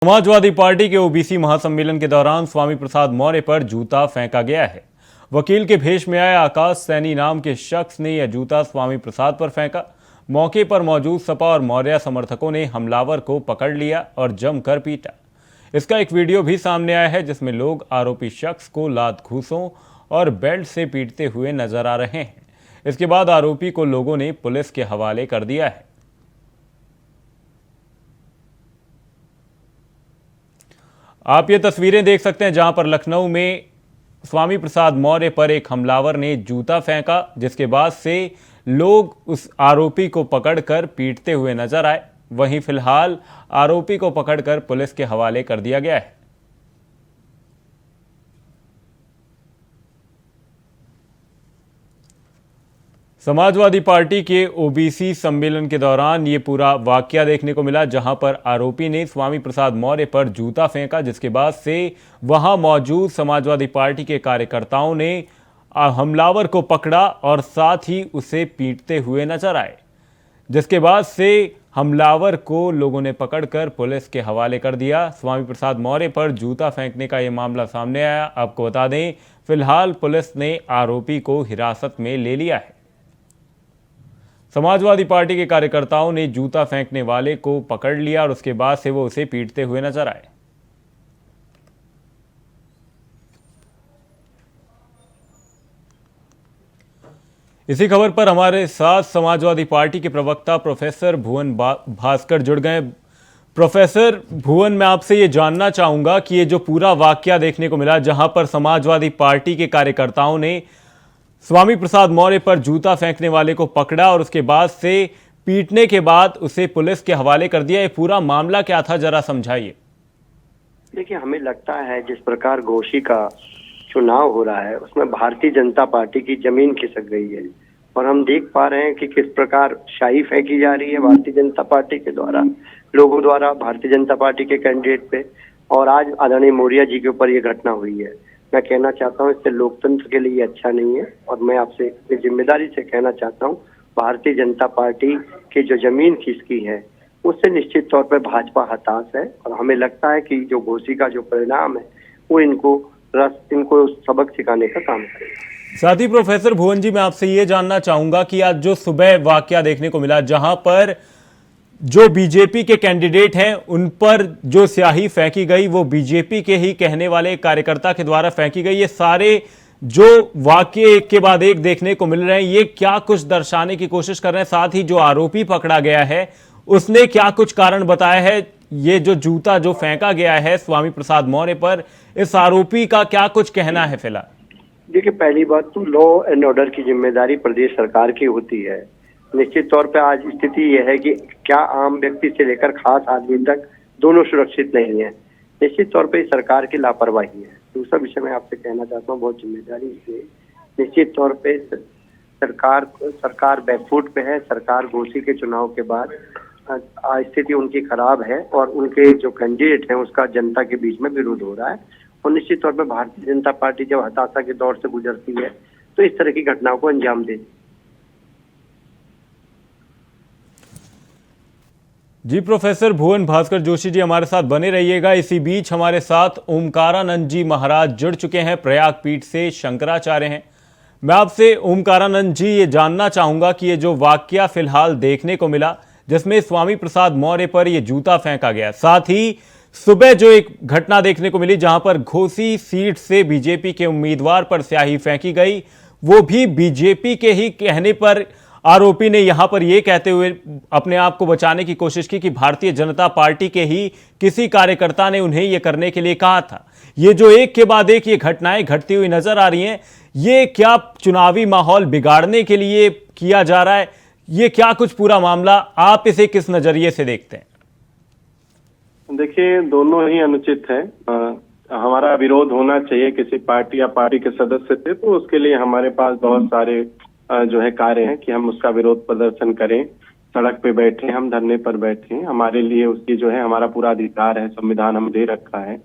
Samajwadi party के OBC महासम्मेलन के दौरान स्वामी प्रसाद मौर्य पर जूता फेंका गया है। वकील के भेष में आए आकाश सैनी नाम के शख्स ने यह जूता स्वामी प्रसाद पर फेंका। मौके पर मौजूद सपा और मौर्य समर्थकों ने हमलावर को पकड़ लिया और जमकर पीटा। इसका एक वीडियो भी सामने आया है जिसमें लोग आरोपी शख्स को लात घूंसों और बेल्ट से पीटते हुए नजर आ रहे हैं। इसके बाद आरोपी को लोगों ने पुलिस के हवाले कर दिया है। आप ये तस्वीरें देख सकते हैं जहां पर लखनऊ में स्वामी प्रसाद मौर्य पर एक हमलावर ने जूता फेंका, जिसके बाद से लोग उस आरोपी को पकड़कर पीटते हुए नजर आए। वहीं फिलहाल आरोपी को पकड़कर पुलिस के हवाले कर दिया गया है। समाजवादी पार्टी के ओबीसी सम्मेलन के दौरान ये पूरा वाकया देखने को मिला, जहां पर आरोपी ने स्वामी प्रसाद मौर्य पर जूता फेंका, जिसके बाद से वहां मौजूद समाजवादी पार्टी के कार्यकर्ताओं ने हमलावर को पकड़ा और साथ ही उसे पीटते हुए नजर आए। जिसके बाद से हमलावर को लोगों ने पकड़कर पुलिस के हवाले कर दिया। स्वामी प्रसाद मौर्य पर जूता फेंकने का यह मामला सामने आया। आपको बता दें, फिलहाल पुलिस ने आरोपी को हिरासत में ले लिया है। समाजवादी पार्टी के कार्यकर्ताओं ने जूता फेंकने वाले को पकड़ लिया और उसके बाद से वो उसे पीटते हुए नजर आए। इसी खबर पर हमारे साथ समाजवादी पार्टी के प्रवक्ता प्रोफेसर भुवन भास्कर जुड़ गए। प्रोफेसर भुवन, मैं आपसे ये जानना चाहूंगा कि ये जो पूरा वाकया देखने को मिला, जहां पर समाजवादी पार्टी के कार्यकर्ताओं ने स्वामी प्रसाद मौर्य पर जूता फेंकने वाले को पकड़ा और उसके बाद से पीटने के बाद उसे पुलिस के हवाले कर दिया, ये पूरा मामला क्या था, जरा समझाइए। देखिए, हमें लगता है जिस प्रकार घोसी का चुनाव हो रहा है उसमें भारतीय जनता पार्टी की जमीन खिसक गई है और हम देख पा रहे हैं कि किस प्रकार शाही फेंकी जा रही है भारतीय जनता पार्टी के द्वारा, लोगों द्वारा भारतीय जनता पार्टी के कैंडिडेट पे। और आज आदरणीय मौर्य जी के ऊपर ये घटना हुई है। मैं कहना चाहता हूँ इससे लोकतंत्र के लिए अच्छा नहीं है और मैं आपसे अपनी जिम्मेदारी से कहना चाहता हूँ, भारतीय जनता पार्टी की जो जमीन खिसकी है उससे निश्चित तौर पर भाजपा हताश है और हमें लगता है कि जो घोसी का जो परिणाम है वो इनको सबक सिखाने का काम करेगा। साथ ही प्रोफेसर भुवन जी, मैं आपसे ये जानना चाहूंगा कि आज जो सुबह वाकया देखने को मिला, जहां पर जो बीजेपी के कैंडिडेट हैं उन पर जो स्याही फेंकी गई वो बीजेपी के ही कहने वाले कार्यकर्ता के द्वारा फेंकी गई, ये सारे जो वाकये एक के बाद एक देखने को मिल रहे हैं, ये क्या कुछ दर्शाने की कोशिश कर रहे हैं? साथ ही जो आरोपी पकड़ा गया है उसने क्या कुछ कारण बताया है? ये जो जूता जो फेंका गया है स्वामी प्रसाद मौर्य पर, इस आरोपी का क्या कुछ कहना है फिलहाल? देखिए, पहली बात तो लॉ एंड ऑर्डर की जिम्मेदारी प्रदेश सरकार की होती है। निश्चित तौर पे आज स्थिति यह है कि क्या आम व्यक्ति से लेकर खास आदमी तक दोनों सुरक्षित नहीं है। निश्चित तौर पे सरकार की लापरवाही है। दूसरा विषय मैं आपसे कहना चाहता हूँ, बहुत जिम्मेदारी से, निश्चित तौर पे सरकार बैकफुट पे है। सरकार घोसी के चुनाव के बाद स्थिति उनकी खराब है और उनके जो कैंडिडेट हैं उसका जनता के बीच में विरोध हो रहा है और निश्चित तौर पे भारतीय जनता पार्टी जब हताशा के दौर से गुजरती है तो इस तरह की घटनाओं को अंजाम देती है। जी, प्रोफेसर भुवन भास्कर जोशी जी हमारे साथ बने रहिएगा। इसी बीच हमारे साथ ओमकारानंद जी महाराज जुड़ चुके हैं, प्रयाग पीठ से शंकराचार्य हैं। मैं आपसे ओमकारानंद जी ये जानना चाहूंगा कि ये जो वाकया फिलहाल देखने को मिला, जिसमें स्वामी प्रसाद मौर्य पर ये जूता फेंका गया, साथ ही सुबह जो एक घटना देखने को मिली जहां पर घोसी सीट से बीजेपी के उम्मीदवार पर स्याही फेंकी गई, वो भी बीजेपी के ही कहने पर आरोपी ने यहां पर यह कहते हुए अपने आप को बचाने की कोशिश की कि भारतीय जनता पार्टी के ही किसी कार्यकर्ता ने उन्हें यह करने के लिए कहा था। ये जो एक के बाद एक ये घटनाएं घटती हुई नजर आ रही हैं, ये क्या चुनावी माहौल बिगाड़ने के लिए किया जा रहा है? ये क्या कुछ पूरा मामला, आप इसे किस नजरिए से देखते हैं? देखिए, दोनों ही अनुचित है। हमारा विरोध होना चाहिए किसी पार्टी या पार्टी के सदस्य से, तो उसके लिए हमारे पास बहुत सारे जो है कार्य हैं कि हम उसका विरोध प्रदर्शन करें, सड़क पे बैठे, हम धरने पर बैठे, हमारे लिए उसकी जो है हमारा पूरा अधिकार है, संविधान हम दे रखा है।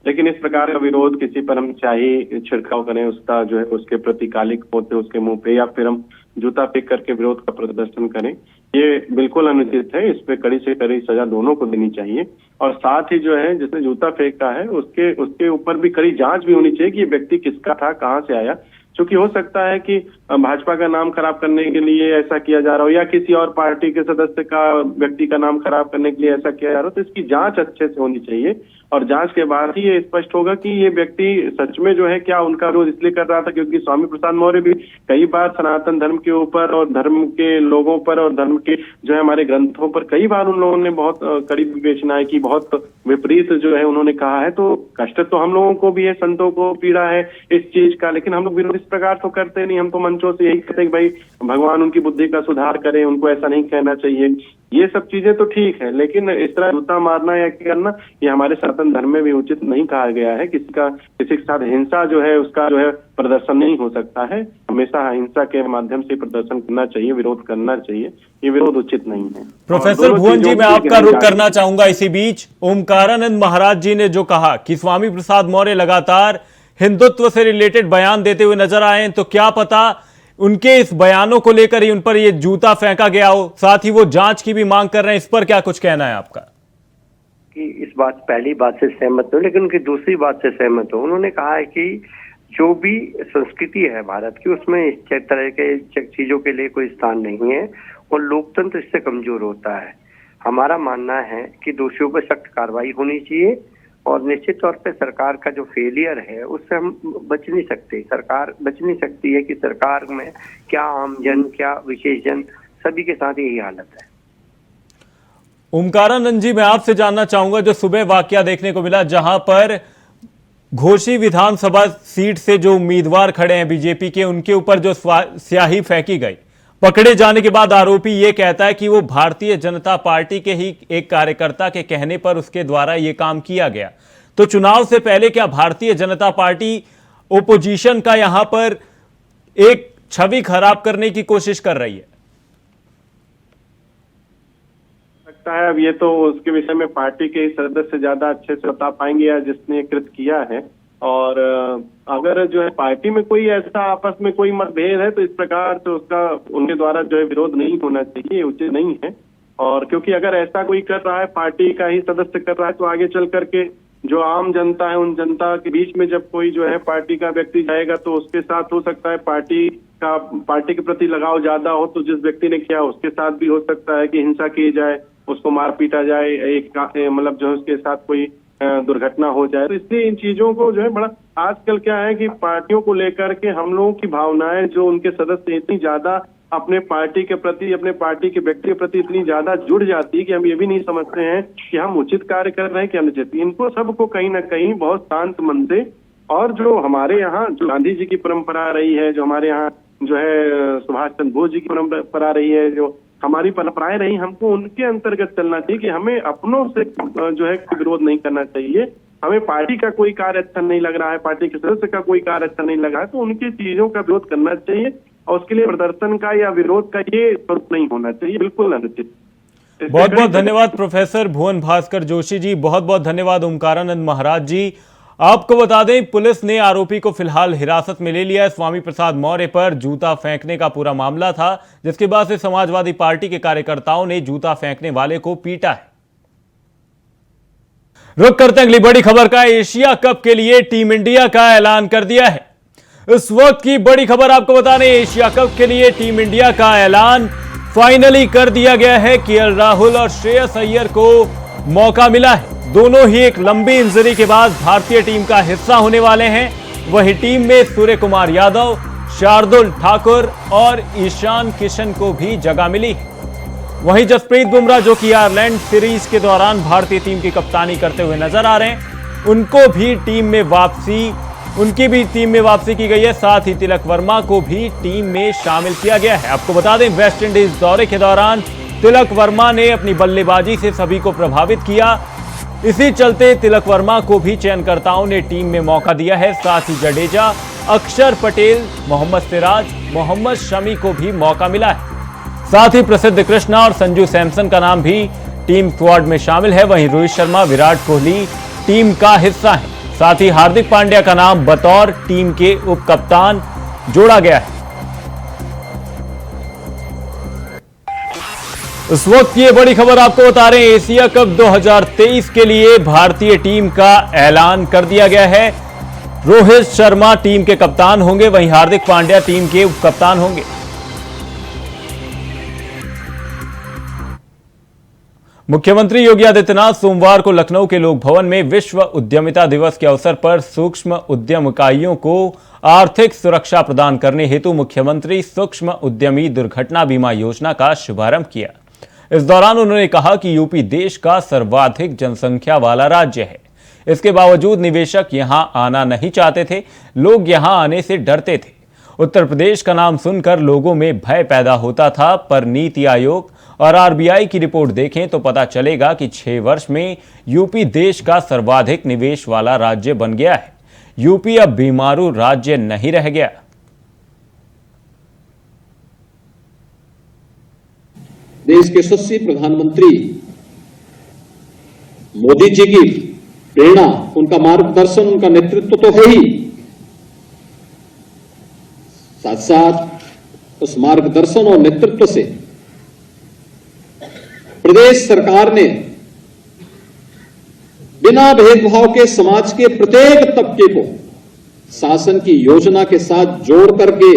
लेकिन इस प्रकार का विरोध किसी पर हम चाहे छिड़काव करें, उसका जो है उसके प्रति कालिक पोते उसके मुंह पे, या फिर हम जूता फेंक करके विरोध का प्रदर्शन करें, ये बिल्कुल अनुचित है। इस पे कड़ी से कड़ी सजा दोनों को देनी चाहिए और साथ ही जो है जिसने जूता फेंका है उसके ऊपर भी कड़ी जांच भी होनी चाहिए कि ये व्यक्ति किसका था, कहाँ से आया। क्योंकि हो सकता है कि भाजपा का नाम खराब करने के लिए ऐसा किया जा रहा हो या किसी और पार्टी के सदस्य का, व्यक्ति का नाम खराब करने के लिए ऐसा किया जा रहा हो, तो इसकी जांच अच्छे से होनी चाहिए और जांच के बाद ही ये स्पष्ट होगा कि ये व्यक्ति सच में जो है क्या उनका विरोध इसलिए कर रहा था क्योंकि स्वामी प्रसाद मौर्य भी कई बार सनातन धर्म के ऊपर और धर्म के लोगों पर और धर्म के जो है हमारे ग्रंथों पर कई बार उन लोगों ने बहुत कड़ी विवेचनाएं की, बहुत विपरीत जो है उन्होंने कहा है। तो कष्ट तो हम लोगों को भी है, संतों को पीड़ा है इस चीज का, लेकिन हम लोग विरोध इस प्रकार तो करते नहीं। हम तो मंचों से यही कहते हैं कि भाई भगवान उनकी बुद्धि का सुधार करें, उनको ऐसा नहीं कहना चाहिए। ये सब चीजें तो ठीक है, लेकिन इस तरह जूता मारना या करना ये हमारे सनातन धर्म में भी उचित नहीं कहा गया है। किसी के साथ हिंसा जो है उसका जो है प्रदर्शन नहीं हो सकता है। हमेशा हिंसा के माध्यम से प्रदर्शन करना चाहिए, विरोध करना चाहिए। ये विरोध उचित नहीं है। प्रोफेसर भुवन जी, मैं आपका रुख करना चाहूंगा इसी बीच। ओमकारानंद महाराज जी ने जो कहा कि स्वामी प्रसाद मौर्य लगातार हिंदुत्व से रिलेटेड बयान देते हुए नजर आए, तो क्या पता उनके इस बयानों को लेकर ही उन पर ये जूता फेंका गया हो। साथ ही वो जांच की भी मांग कर रहे हैं, इस पर क्या कुछ कहना है आपका? कि इस बात, पहली बात से सहमत हूं, लेकिन उनकी दूसरी बात से सहमत हूं। उन्होंने कहा है कि जो भी संस्कृति है भारत की, उसमें इस तरह के चीजों के लिए कोई स्थान नहीं है और लोकतंत्र इससे कमजोर होता है। हमारा मानना है कि दोषियों पर सख्त कार्रवाई होनी चाहिए और निश्चित तौर पे सरकार का जो फेलियर है उससे हम बच नहीं सकते। सरकार बच नहीं सकती है कि सरकार में क्या आम जन, क्या विशेष जन, सभी के साथ यही हालत है। ओमकारानंद जी, मैं आपसे जानना चाहूंगा, जो सुबह वाकया देखने को मिला जहां पर घोसी विधानसभा सीट से जो उम्मीदवार खड़े हैं बीजेपी के, उनके ऊपर जो स्याही फेंकी गई, पकड़े जाने के बाद आरोपी ये कहता है कि वो भारतीय जनता पार्टी के ही एक कार्यकर्ता के कहने पर उसके द्वारा ये काम किया गया। तो चुनाव से पहले क्या भारतीय जनता पार्टी ओपोजिशन का यहां पर एक छवि खराब करने की कोशिश कर रही है? लगता है अब ये तो उसके विषय में पार्टी के सदस्य ज्यादा अच्छे से बता पाएंगे या जिसने कृत किया है। और अगर जो है पार्टी में कोई ऐसा आपस में कोई मतभेद है तो इस प्रकार से उसका उनके द्वारा जो है विरोध नहीं होना चाहिए, उचित नहीं है। और क्योंकि अगर ऐसा कोई कर रहा है, पार्टी का ही सदस्य कर रहा है, तो आगे चल करके जो आम जनता है, उन जनता के बीच में जब कोई जो है पार्टी का व्यक्ति जाएगा तो उसके साथ हो सकता है पार्टी के प्रति लगाव ज्यादा हो, तो जिस व्यक्ति ने किया उसके साथ भी हो सकता है कि हिंसा की जाए, उसको मार पीटा जाए, एक मतलब जो है उसके साथ कोई दुर्घटना हो जाए। तो इसलिए इन चीजों को जो है बड़ा आजकल क्या है कि पार्टियों को लेकर के हम लोगों की भावनाएं, जो उनके सदस्य इतनी ज्यादा अपने पार्टी के प्रति, अपने पार्टी के व्यक्ति के प्रति इतनी ज्यादा जुड़ जाती है कि हम ये भी नहीं समझते हैं कि हम उचित कार्य कर रहे हैं कि अनुचित। इनको सबको कहीं ना कहीं बहुत शांत मन से, और जो हमारे यहाँ जो गांधी जी की परंपरा रही है, जो हमारे यहाँ जो है सुभाष चंद्र बोस जी की परंपरा रही है, जो हमारी परंपराएं रही, हमको उनके अंतर्गत चलना चाहिए कि हमें अपनों से जो है विरोध नहीं करना चाहिए। हमें पार्टी का कोई कार्य अच्छा नहीं लग रहा है, पार्टी के सदस्य का कोई कार्य अच्छा नहीं लग रहा है, तो उनकी चीजों का विरोध करना चाहिए और उसके लिए प्रदर्शन का या विरोध का ये स्वरूप नहीं होना चाहिए, बिल्कुल अनुचित। बहुत बहुत धन्यवाद प्रोफेसर भुवन भास्कर जोशी जी, बहुत बहुत धन्यवाद ओमकारानंद महाराज जी। आपको बता दें, पुलिस ने आरोपी को फिलहाल हिरासत में ले लिया है। स्वामी प्रसाद मौर्य पर जूता फेंकने का पूरा मामला था, जिसके बाद से समाजवादी पार्टी के कार्यकर्ताओं ने जूता फेंकने वाले को पीटा है। रुक करते हैं अगली बड़ी खबर का। एशिया कप के लिए टीम इंडिया का ऐलान कर दिया है। इस वक्त की बड़ी खबर आपको बता दें, एशिया कप के लिए टीम इंडिया का ऐलान फाइनली कर दिया गया है। केएल राहुल और श्रेयस अय्यर को मौका मिला है। दोनों ही एक लंबी इंजरी के बाद भारतीय टीम का हिस्सा होने वाले हैं। वहीं टीम में सूर्य कुमार यादव, शार्दुल ठाकुर और ईशान किशन को भी जगह मिली है। वहीं जसप्रीत बुमराह, जो कि आयरलैंड सीरीज के दौरान भारतीय टीम की कप्तानी करते हुए नजर आ रहे हैं, उनकी भी टीम में वापसी की गई है। साथ ही तिलक वर्मा को भी टीम में शामिल किया गया है। आपको बता दें, वेस्ट इंडीज दौरे के दौरान तिलक वर्मा ने अपनी बल्लेबाजी से सभी को प्रभावित किया। इसी चलते तिलक वर्मा को भी चयनकर्ताओं ने टीम में मौका दिया है। साथ ही जडेजा, अक्षर पटेल, मोहम्मद सिराज, मोहम्मद शमी को भी मौका मिला है। साथ ही प्रसिद्ध कृष्णा और संजू सैमसन का नाम भी टीम स्क्वाड में शामिल है। वहीं रोहित शर्मा, विराट कोहली टीम का हिस्सा है। साथ ही हार्दिक पांड्या का नाम बतौर टीम के उप कप्तान जोड़ा गया है। इस वक्त ये बड़ी खबर आपको बता रहे हैं, एशिया कप 2023 के लिए भारतीय टीम का ऐलान कर दिया गया है। रोहित शर्मा टीम के कप्तान होंगे, वहीं हार्दिक पांड्या टीम के उप कप्तान होंगे। मुख्यमंत्री योगी आदित्यनाथ सोमवार को लखनऊ के लोक भवन में विश्व उद्यमिता दिवस के अवसर पर सूक्ष्म उद्यम इकाइयों को आर्थिक सुरक्षा प्रदान करने हेतु मुख्यमंत्री सूक्ष्म उद्यमी दुर्घटना बीमा योजना का शुभारंभ किया। इस दौरान उन्होंने कहा कि यूपी देश का सर्वाधिक जनसंख्या वाला राज्य है। इसके बावजूद निवेशक यहां आना नहीं चाहते थे, लोग यहां आने से डरते थे। उत्तर प्रदेश का नाम सुनकर लोगों में भय पैदा होता था, पर नीति आयोग और आरबीआई की रिपोर्ट देखें तो पता चलेगा कि 6 वर्ष में यूपी देश का सर्वाधिक निवेश वाला राज्य बन गया है। यूपी अब बीमारू राज्य नहीं रह गया। देश के यशस्वी प्रधानमंत्री मोदी जी की प्रेरणा, उनका मार्गदर्शन, उनका नेतृत्व तो है ही, साथ साथ उस मार्गदर्शन और नेतृत्व से प्रदेश सरकार ने बिना भेदभाव के समाज के प्रत्येक तबके को शासन की योजना के साथ जोड़ करके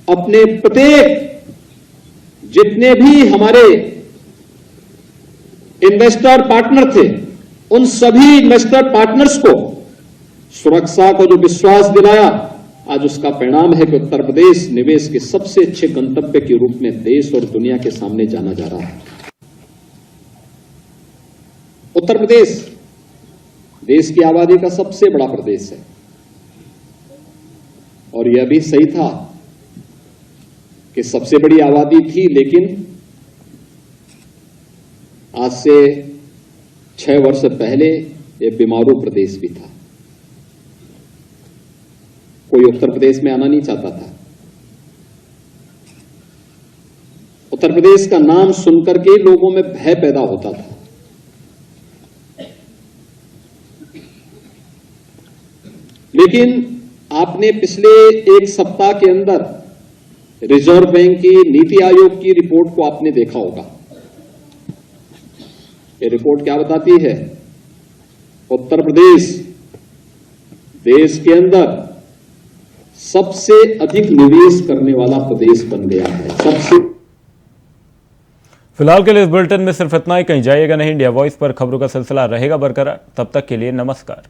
अपने प्रत्येक जितने भी हमारे इन्वेस्टर पार्टनर थे, उन सभी इन्वेस्टर पार्टनर्स को सुरक्षा को जो विश्वास दिलाया, आज उसका परिणाम है कि उत्तर प्रदेश निवेश के सबसे अच्छे गंतव्य के रूप में देश और दुनिया के सामने जाना जा रहा है। उत्तर प्रदेश देश की आबादी का सबसे बड़ा प्रदेश है और यह भी सही था कि सबसे बड़ी आबादी थी, लेकिन आज से 6 वर्ष पहले यह बीमारू प्रदेश भी था। कोई उत्तर प्रदेश में आना नहीं चाहता था। उत्तर प्रदेश का नाम सुनकर के लोगों में भय पैदा होता था। लेकिन आपने पिछले 1 सप्ताह के अंदर रिजर्व बैंक की, नीति आयोग की रिपोर्ट को आपने देखा होगा। ये रिपोर्ट क्या बताती है? उत्तर प्रदेश देश के अंदर सबसे अधिक निवेश करने वाला प्रदेश बन गया है। फिलहाल के लिए इस बुलेटिन में सिर्फ इतना ही। कहीं जाइएगा नहीं। इंडिया वॉइस पर खबरों का सिलसिला रहेगा बरकरार। तब तक के लिए नमस्कार।